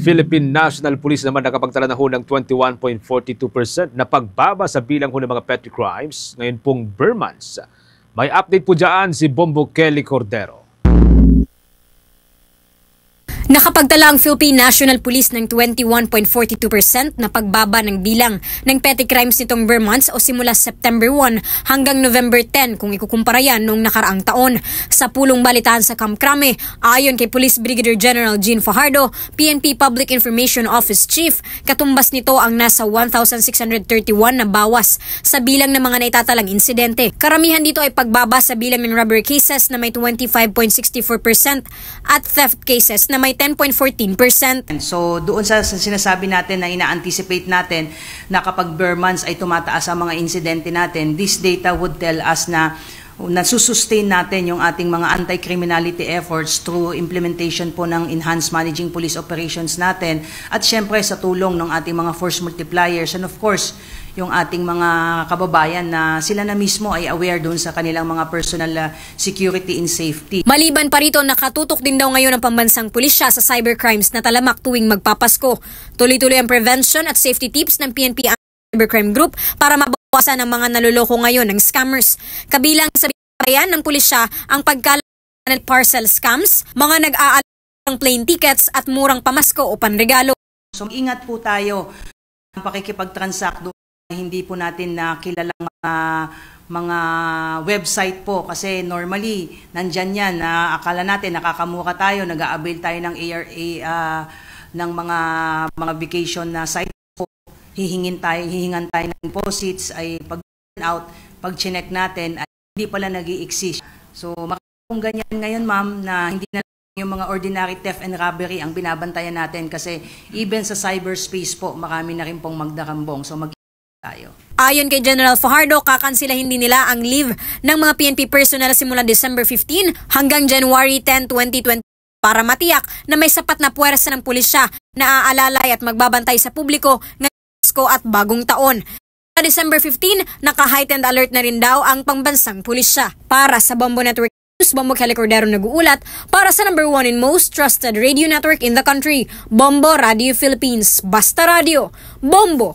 Philippine National Police naman nakapagtala na ho ng 21.42% na pagbaba sa bilang ho ng mga petty crimes ngayon pong bare months. May update po dyan si Bombo Kelly Cordero. Nakapagtala ang Philippine National Police ng 21.42% na pagbaba ng bilang ng petty crimes nitong bare months o simula September 1 hanggang November 10 kung ikukumpara yan noong nakaraang taon. Sa pulong balitaan sa Camp Crame, ayon kay Police Brigadier General Gene Fajardo, PNP Public Information Office Chief, katumbas nito ang nasa 1,631 na bawas sa bilang ng mga naitatalang insidente. Karamihan dito ay pagbaba sa bilang ng robbery cases na may 25.64% at theft cases na may 10.14%. So doon sa sinasabi natin na ina-anticipate natin na kapag bare months ay tumataas ang mga insidente natin, this data would tell us na nasusustain natin yung ating mga anti-criminality efforts through implementation po ng enhanced managing police operations natin at syempre sa tulong ng ating mga force multipliers and of course yung ating mga kababayan na sila na mismo ay aware doon sa kanilang mga personal security and safety. Maliban pa rito, nakatutok din daw ngayon ang pambansang pulisya sa cybercrimes na talamak tuwing magpapasko. Tuloy-tuloy ang prevention at safety tips ng PNP Cybercrime Group para mabawasan ang mga naluloko ngayon ng scammers. Kabilang sa bayan ng pulisya ang pagkalat ng parcel scams, mga nag-aalok ng plane tickets at murang pamasko o panregalo. So ingat po tayo ang pakikipag-transact doon. Hindi po natin na kilalang mga website po kasi normally nandyan yan na akala natin nakakamura tayo, nag-a-avail tayo ng ARA ng mga vacation na site po. Hihingan tayo ng deposits ay pag chinek natin ay hindi pala nag-i-exist. So kung ganyan ngayon ma'am na hindi na yung mga ordinary theft and robbery ang binabantayan natin kasi even sa cyberspace po marami na rin pong magdarambong. So tayo. Ayon kay General Fajardo, kakansilahin din nila ang leave ng mga PNP personnel simula December 15 hanggang January 10, 2020 para matiyak na may sapat na puwersa ng pulisya na aalalay at magbabantay sa publiko ng Pasko at Bagong Taon. Sa December 15, naka-heightened alert na rin daw ang pambansang pulisya. Para sa Bombo Network News, Bombo Kelly Cordero nag-uulat para sa number 1 and most trusted radio network in the country, Bombo Radio Philippines. Basta Radio, Bombo!